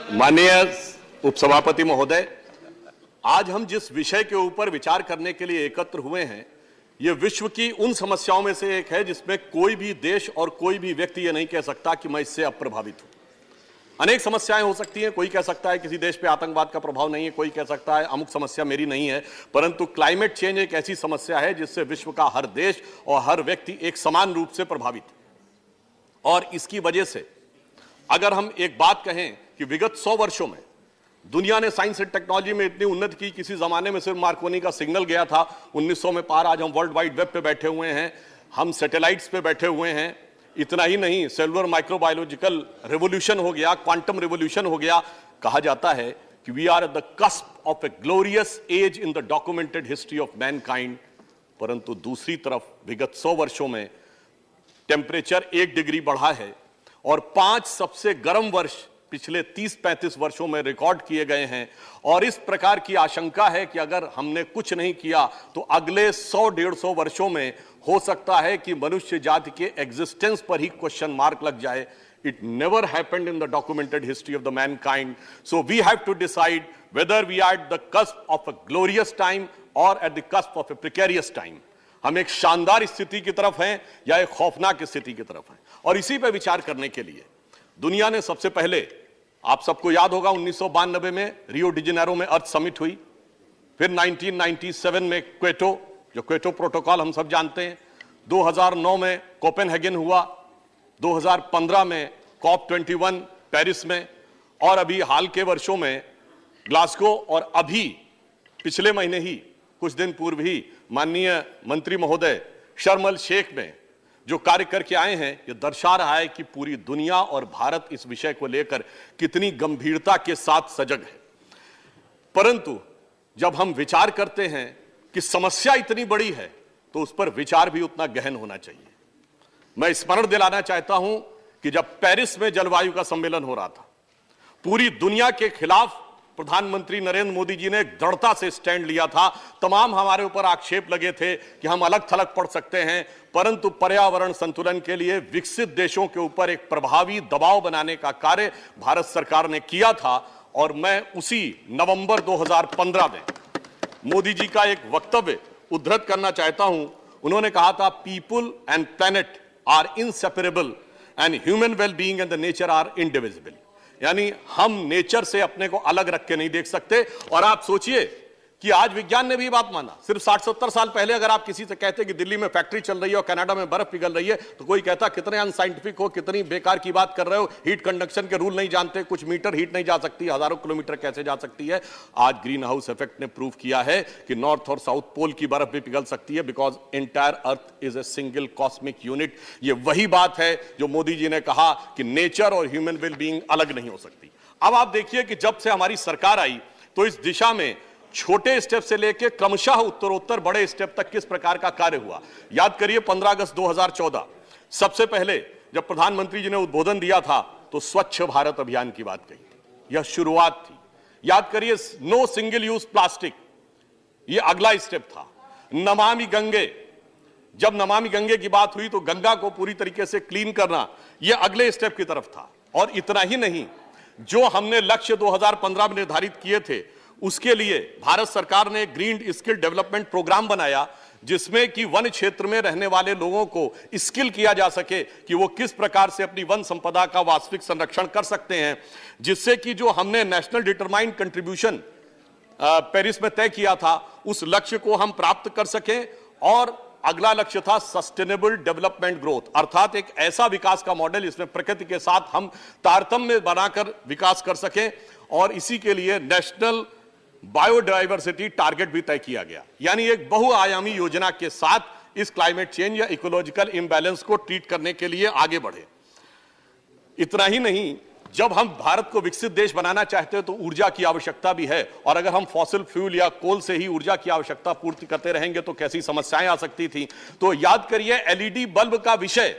माननीय उपसभापति महोदय, आज हम जिस विषय के ऊपर विचार करने के लिए एकत्र हुए हैं, यह विश्व की उन समस्याओं में से एक है जिसमें कोई भी देश और कोई भी व्यक्ति यह नहीं कह सकता कि मैं इससे अप्रभावित हूं। अनेक समस्याएं हो सकती हैं, कोई कह सकता है किसी देश पे आतंकवाद का प्रभाव नहीं है, कोई कह सकता है अमुक समस्या मेरी नहीं है, परंतु क्लाइमेट चेंज एक ऐसी समस्या है जिससे विश्व का हर देश और हर व्यक्ति एक समान रूप से प्रभावित है। और इसकी वजह से अगर हम एक बात कहें कि विगत 100 वर्षों में दुनिया ने साइंस एंड टेक्नोलॉजी में इतनी उन्नति की, किसी जमाने में सिर्फ मार्कोनी का सिग्नल गया था 1900 में पार, आज हम वर्ल्ड वाइड वेब पे बैठे हुए हैं, हम सैटेलाइट्स पे बैठे हुए हैं। इतना ही नहीं, सेलुलर माइक्रोबायोलॉजिकल रेवोल्यूशन हो गया, क्वांटम रेवोल्यूशन हो गया। कहा जाता है कि we are at the cusp of a glorious age in the documented history of mankind. परंतु दूसरी तरफ विगत 100 वर्षों में टेम्परेचर 1 डिग्री बढ़ा है और 5 सबसे गर्म वर्ष पिछले 30-35 वर्षों में रिकॉर्ड किए गए हैं। और इस प्रकार की आशंका है कि अगर हमने कुछ नहीं किया तो अगले 100-150 वर्षों में हो सकता है कि मनुष्य जाति के एग्जिस्टेंस पर ही क्वेश्चन मार्क लग जाए। It never happened in the documented history of the mankind. So we have to decide whether we are at the cusp of a glorious time or at the cusp of a precarious time. हम एक शानदार स्थिति की तरफ हैं या एक खौफनाक स्थिति की तरफ हैं। और इसी पर विचार करने के लिए दुनिया ने सबसे पहले, आप सबको याद होगा 1992 में रियो डी जेनेरो में अर्थ समिट हुई, फिर 1997 में क्वेटो, जो क्वेटो प्रोटोकॉल हम सब जानते हैं, 2009 में कोपेनहेगन हुआ, 2015 में COP21 पेरिस में, और अभी हाल के वर्षों में ग्लासगो, और अभी पिछले महीने ही कुछ दिन पूर्व ही माननीय मंत्री महोदय शर्म अल शेख में जो कार्य करके आए हैं, यह दर्शा रहा है कि पूरी दुनिया और भारत इस विषय को लेकर कितनी गंभीरता के साथ सजग है। परंतु जब हम विचार करते हैं कि समस्या इतनी बड़ी है तो उस पर विचार भी उतना गहन होना चाहिए। मैं स्मरण दिलाना चाहता हूं कि जब पेरिस में जलवायु का सम्मेलन हो रहा था, पूरी दुनिया के खिलाफ प्रधानमंत्री नरेंद्र मोदी जी ने दृढ़ता से स्टैंड लिया था। तमाम हमारे ऊपर आक्षेप लगे थे कि हम अलग थलग पड़ सकते हैं, परंतु पर्यावरण संतुलन के लिए विकसित देशों के ऊपर एक प्रभावी दबाव बनाने का कार्य भारत सरकार ने किया था। और मैं उसी नवंबर 2015 में मोदी जी का एक वक्तव्य उद्धृत करना चाहता हूं। उन्होंने कहा था, people and planet are inseparable and human wellbeing and the nature are indivisible. यानी हम नेचर से अपने को अलग रख के नहीं देख सकते। और आप सोचिए कि आज विज्ञान ने भी बात माना। सिर्फ 60-70 साल पहले अगर आप किसी से कहते कि दिल्ली में फैक्ट्री चल रही है और कनाडा में बर्फ पिघल रही है, तो कोई कहता कितने अनसाइंटिफिक हो, कितनी बेकार की बात कर रहे हो, हीट कंडक्शन के रूल नहीं जानते, कुछ मीटर हीट नहीं जा सकती, हजारों किलोमीटर कैसे जा सकती है। आज ग्रीन हाउस इफेक्ट ने प्रूव किया है कि नॉर्थ और साउथ पोल की बर्फ भी पिघल सकती है, because entire earth is a single cosmic unit. ये वही बात है जो मोदी जी ने कहा कि नेचर और ह्यूमन वेलबीइंग अलग नहीं हो सकती। अब आप देखिए कि जब से हमारी सरकार आई तो इस दिशा में छोटे स्टेप से लेकर क्रमशः उत्तरोत्तर बड़े स्टेप तक किस प्रकार का कार्य हुआ। याद करिए 15 अगस्त 2014 सबसे पहले जब प्रधानमंत्री जी ने उद्बोधन दिया था तो स्वच्छ भारत अभियान की बात कही थी, यह शुरुआत थी। याद करिए नो सिंगल यूज प्लास्टिक, यह अगला स्टेप था। नमामि गंगे, जब नमामि गंगे की बात हुई तो गंगा को पूरी तरीके से क्लीन करना, यह अगले स्टेप की तरफ था। और इतना ही नहीं, जो हमने लक्ष्य 2015 में निर्धारित किए थे उसके लिए भारत सरकार ने ग्रीन स्किल डेवलपमेंट प्रोग्राम बनाया, जिसमें कि वन क्षेत्र में रहने वाले लोगों को स्किल किया जा सके कि वो किस प्रकार से अपनी वन संपदा का वास्तविक संरक्षण कर सकते हैं, जिससे कि जो हमने नेशनल डिटरमाइंड कंट्रीब्यूशन पेरिस में तय किया था उस लक्ष्य को हम प्राप्त कर सकें। और अगला लक्ष्य था सस्टेनेबल डेवलपमेंट ग्रोथ, अर्थात एक ऐसा विकास का मॉडल इसमें प्रकृति के साथ हम तारतम्य बनाकर विकास कर सकें। और इसी के लिए नेशनल बायोडायवर्सिटी टारगेट भी तय किया गया, यानी एक बहुआयामी योजना के साथ इस क्लाइमेट चेंज या इकोलॉजिकल इंबैलेंस को ट्रीट करने के लिए आगे बढ़े। इतना ही नहीं, जब हम भारत को विकसित देश बनाना चाहते हैं तो ऊर्जा की आवश्यकता भी है, और अगर हम फॉसिल फ्यूल या कोल से ही ऊर्जा की आवश्यकता पूर्ति करते रहेंगे तो कैसी समस्याएं आ सकती थी। तो याद करिए एलईडी बल्ब का विषय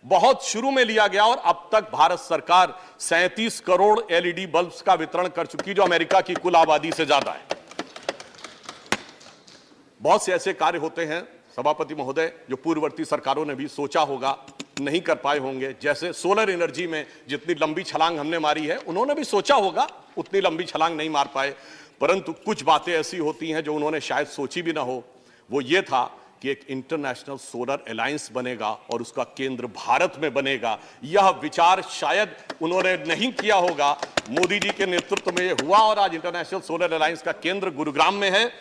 बहुत शुरू में लिया गया और अब तक भारत सरकार 37 करोड़ एलईडी बल्ब्स का वितरण कर चुकी, जो अमेरिका की कुल आबादी से ज्यादा है। बहुत से ऐसे कार्य होते हैं सभापति महोदय जो पूर्ववर्ती सरकारों ने भी सोचा होगा नहीं कर पाए होंगे। जैसे सोलर एनर्जी में जितनी लंबी छलांग हमने मारी है, उन्होंने भी सोचा होगा, उतनी लंबी छलांग नहीं मार पाए। परंतु कुछ बातें ऐसी होती हैं जो उन्होंने शायद सोची भी ना हो। वो ये था कि एक इंटरनेशनल सोलर अलायंस बनेगा और उसका केंद्र भारत में बनेगा। यह विचार शायद उन्होंने नहीं किया होगा। मोदी जी के नेतृत्व में यह हुआ और आज इंटरनेशनल सोलर अलायंस का केंद्र गुरुग्राम में है।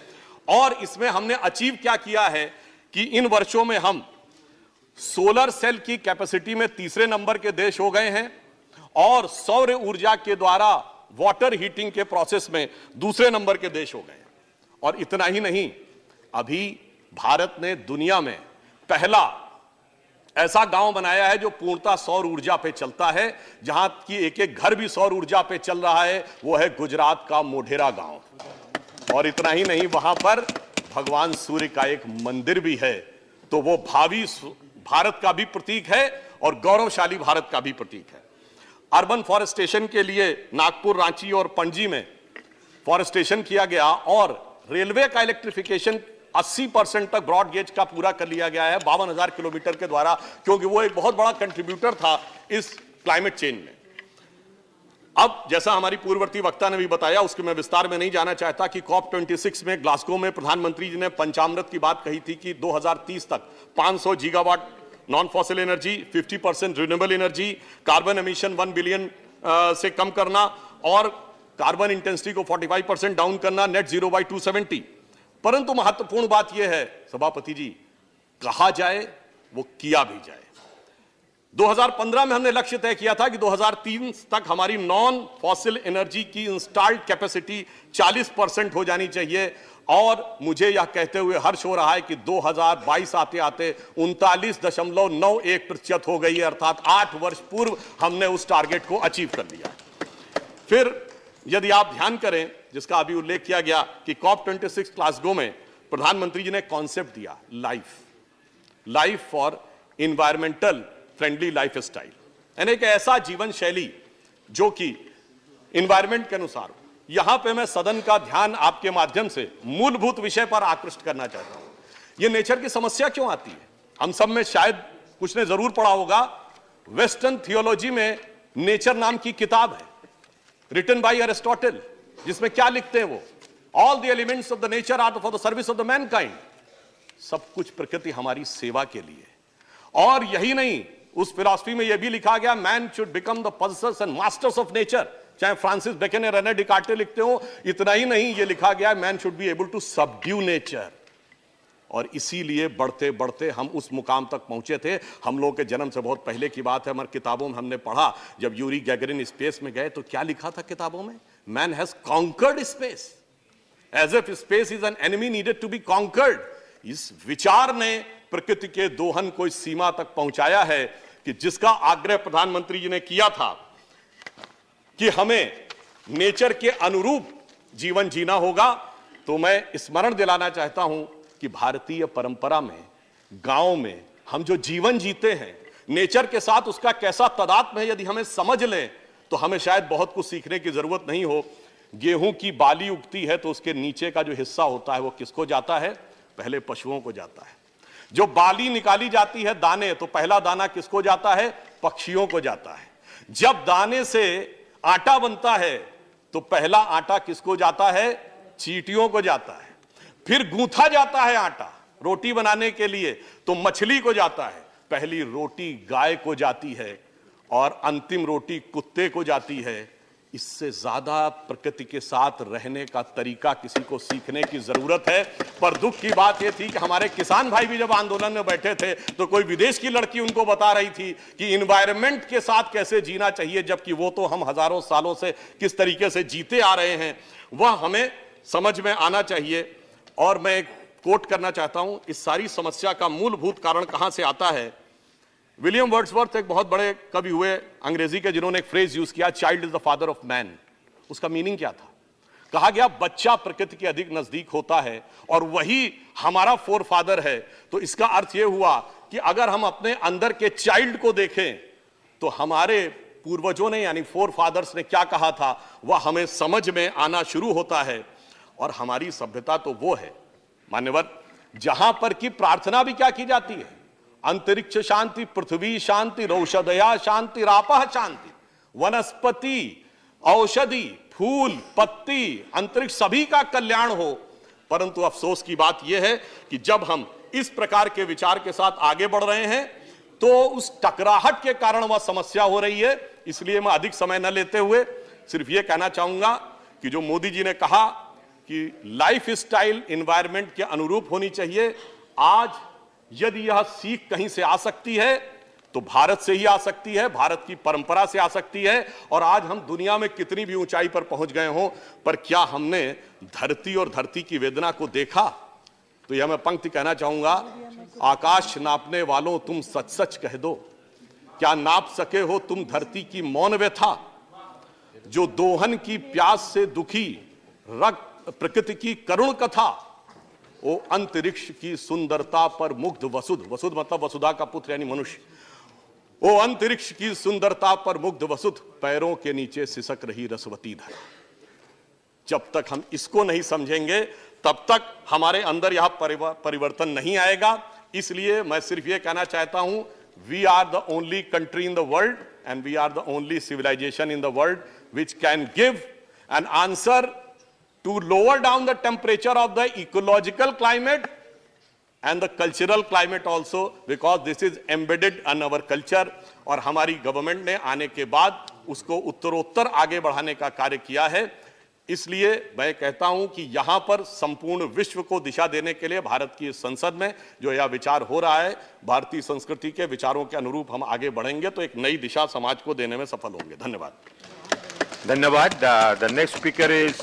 और इसमें हमने अचीव क्या किया है कि इन वर्षों में हम सोलर सेल की कैपेसिटी में तीसरे नंबर के देश हो गए हैं और सौर ऊर्जा के द्वारा वाटर हीटिंग के प्रोसेस में दूसरे नंबर के देश हो गए हैं। और इतना ही नहीं, अभी भारत ने दुनिया में पहला ऐसा गांव बनाया है जो पूर्णतः सौर ऊर्जा पे चलता है, जहां की एक एक घर भी सौर ऊर्जा पे चल रहा है। वो है गुजरात का मोढेरा गांव। और इतना ही नहीं, वहां पर भगवान सूर्य का एक मंदिर भी है। तो वो भावी भारत का भी प्रतीक है और गौरवशाली भारत का भी प्रतीक है। अर्बन फॉरेस्टेशन के लिए नागपुर, रांची और पणजी में फॉरेस्टेशन किया गया और रेलवे का इलेक्ट्रिफिकेशन 80% तक ब्रॉड गेज का पूरा कर लिया गया है 52,000 किलोमीटर के द्वारा, क्योंकि वो एक बहुत बड़ा कंट्रीब्यूटर था इस क्लाइमेट चेंज में। अब जैसा हमारी पूर्ववर्ती वक्ता ने भी बताया, उसके मैं विस्तार में नहीं जाना चाहता कि COP26 में ग्लासगो में प्रधानमंत्री जी ने पंचामृत की बात कही थी कि 2030 तक 500 gigawatt non fossil energy, 50% renewable energy, carbon emission 1 billion से कम करना और कार्बन इंटेंसिटी को 45% डाउन करना, नेट जीरो बाय 270। परंतु महत्वपूर्ण बात यह है सभापति जी, कहा जाए वो किया भी जाए। 2015 में हमने लक्ष्य तय किया था कि 2030 तक हमारी नॉन फॉसिल एनर्जी की इंस्टॉल्ड कैपेसिटी 40% हो जानी चाहिए। और मुझे यह कहते हुए हर्ष हो रहा है कि 2022 आते आते 39.91% हो गई है, अर्थात 8 वर्ष पूर्व हमने उस टारगेट को अचीव कर लिया। फिर यदि आप ध्यान करें, जिसका अभी उल्लेख किया गया कि COP26 ग्लासगो में प्रधानमंत्री जी ने कॉन्सेप्ट दिया life for environmental friendly life style, यानी एक ऐसा जीवन शैली जो कि इन्वायरमेंट के अनुसार। यहां पे मैं सदन का ध्यान आपके माध्यम से मूलभूत विषय पर आकृष्ट करना चाहता हूं। यह नेचर की समस्या क्यों आती है? हम सब में शायद कुछ ने जरूर पढ़ा होगा, वेस्टर्न थियोलॉजी में नेचर नाम की किताब है रिटन बाय एरिस्टोटल, जिसमें क्या लिखते हैं वो, all the elements of the nature are for the service of the mankind. सब कुछ प्रकृति हमारी सेवा के लिए। और यही नहीं, उस फिलॉसफी में यह भी लिखा गया, man should become the possessors and masters of nature, चाहे फ्रांसिस बेकन या रेने डिकार्टे लिखते हो। इतना ही नहीं, यह लिखा गया, man should be able to subdue nature. और इसीलिए बढ़ते बढ़ते हम उस मुकाम तक पहुंचे थे। हम लोग के जन्म से बहुत पहले की बात है, हमारी किताबों में हमने पढ़ा, जब यूरी गैगरिन स्पेस में गए तो क्या लिखा था किताबों में, man has conquered space, as if space is an enemy needed to be conquered. इस विचार ने प्रकृति के दोहन को इस सीमा तक पहुंचाया है कि जिसका आग्रह प्रधानमंत्री जी ने किया था कि हमें नेचर के अनुरूप जीवन जीना होगा। तो मैं स्मरण दिलाना चाहता हूं कि भारतीय परंपरा में, गांव में हम जो जीवन जीते हैं, नेचर के साथ उसका कैसा तादात्म्य है, यदि हमें समझ लें तो हमें शायद बहुत कुछ सीखने की जरूरत नहीं हो। गेहूं की बाली उगती है तो उसके नीचे का जो हिस्सा होता है वो किसको जाता है? पहले पशुओं को जाता है। जो बाली निकाली जाती है दाने, तो पहला दाना किसको जाता है? पक्षियों को जाता है। जब दाने से आटा बनता है तो पहला आटा किसको जाता है? चींटियों को जाता है। फिर गूंथा जाता है आटा रोटी बनाने के लिए तो मछली को जाता है। पहली रोटी गाय को जाती है और अंतिम रोटी कुत्ते को जाती है। इससे ज्यादा प्रकृति के साथ रहने का तरीका किसी को सीखने की जरूरत है। पर दुख की बात यह थी कि हमारे किसान भाई भी जब आंदोलन में बैठे थे तो कोई विदेश की लड़की उनको बता रही थी कि इन्वायरमेंट के साथ कैसे जीना चाहिए, जबकि वो तो हम हजारों सालों से किस तरीके से जीते आ रहे हैं वह हमें समझ में आना चाहिए। और मैं एक कोट करना चाहता हूं, इस सारी समस्या का मूलभूत कारण कहां से आता है। विलियम वर्ड्सवर्थ एक बहुत बड़े कवि हुए अंग्रेजी के, जिन्होंने एक फ्रेज यूज किया, child is the father of man. उसका मीनिंग क्या था? कहा गया बच्चा प्रकृति के अधिक नजदीक होता है और वही हमारा फोर फादर है। तो इसका अर्थ यह हुआ कि अगर हम अपने अंदर के चाइल्ड को देखें तो हमारे पूर्वजों ने यानी फोर फादर्स ने क्या कहा था वह हमें समझ में आना शुरू होता है। और हमारी सभ्यता तो वो है मान्यवर जहां पर की प्रार्थना भी क्या की जाती है? अंतरिक्ष शांति, पृथ्वी शांति, औषधया शांति, रापः शांति, वनस्पति, औषधि, फूल, पत्ती, अंतरिक्ष सभी का कल्याण हो। परंतु अफसोस की बात यह है कि जब हम इस प्रकार के विचार के साथ आगे बढ़ रहे हैं तो उस टकराहट के कारण वह समस्या हो रही है। इसलिए मैं अधिक समय न लेते हुए सिर्फ यह कहना चाहूंगा कि जो मोदी जी ने कहा कि लाइफ स्टाइल एनवायरनमेंट के अनुरूप होनी चाहिए, आज यदि यह सीख कहीं से आ सकती है तो भारत से ही आ सकती है, भारत की परंपरा से आ सकती है। और आज हम दुनिया में कितनी भी ऊंचाई पर पहुंच गए हों, पर क्या हमने धरती और धरती की वेदना को देखा? तो यह मैं पंक्ति कहना चाहूंगा, आकाश नापने वालों तुम सच सच कह दो, क्या नाप सके हो तुम धरती की मौन व्यथा? जो दोहन की प्यास से दुखी रक्त प्रकृति की करुण कथा, वो अंतरिक्ष की सुंदरता पर मुग्ध वसुध, वसुध मतलब वसुधा का पुत्र यानी मनुष्य, वो अंतरिक्ष की सुंदरता पर मुग्ध वसुध, पैरों के नीचे सिसक रही रसवती धरा। जब तक हम इसको नहीं समझेंगे तब तक हमारे अंदर यह परिवर्तन नहीं आएगा। इसलिए मैं सिर्फ ये कहना चाहता हूं, we are the only country in the world and we are the only civilization in the world which can give an answer to lower down the temperature of the ecological climate and the cultural climate also, because this is embedded in our culture। और हमारी government ने आने के बाद उसको उत्तरोत्तर आगे बढ़ाने का कार्य किया है। इसलिए मैं कहता हूं कि यहां पर संपूर्ण विश्व को दिशा देने के लिए भारत की संसद में जो यह विचार हो रहा है, भारतीय संस्कृति के विचारों के अनुरूप हम आगे बढ़ेंगे तो एक नई दिशा समाज को देने में सफल होंगे। धन्यवाद। धन्यवाद। The next speaker is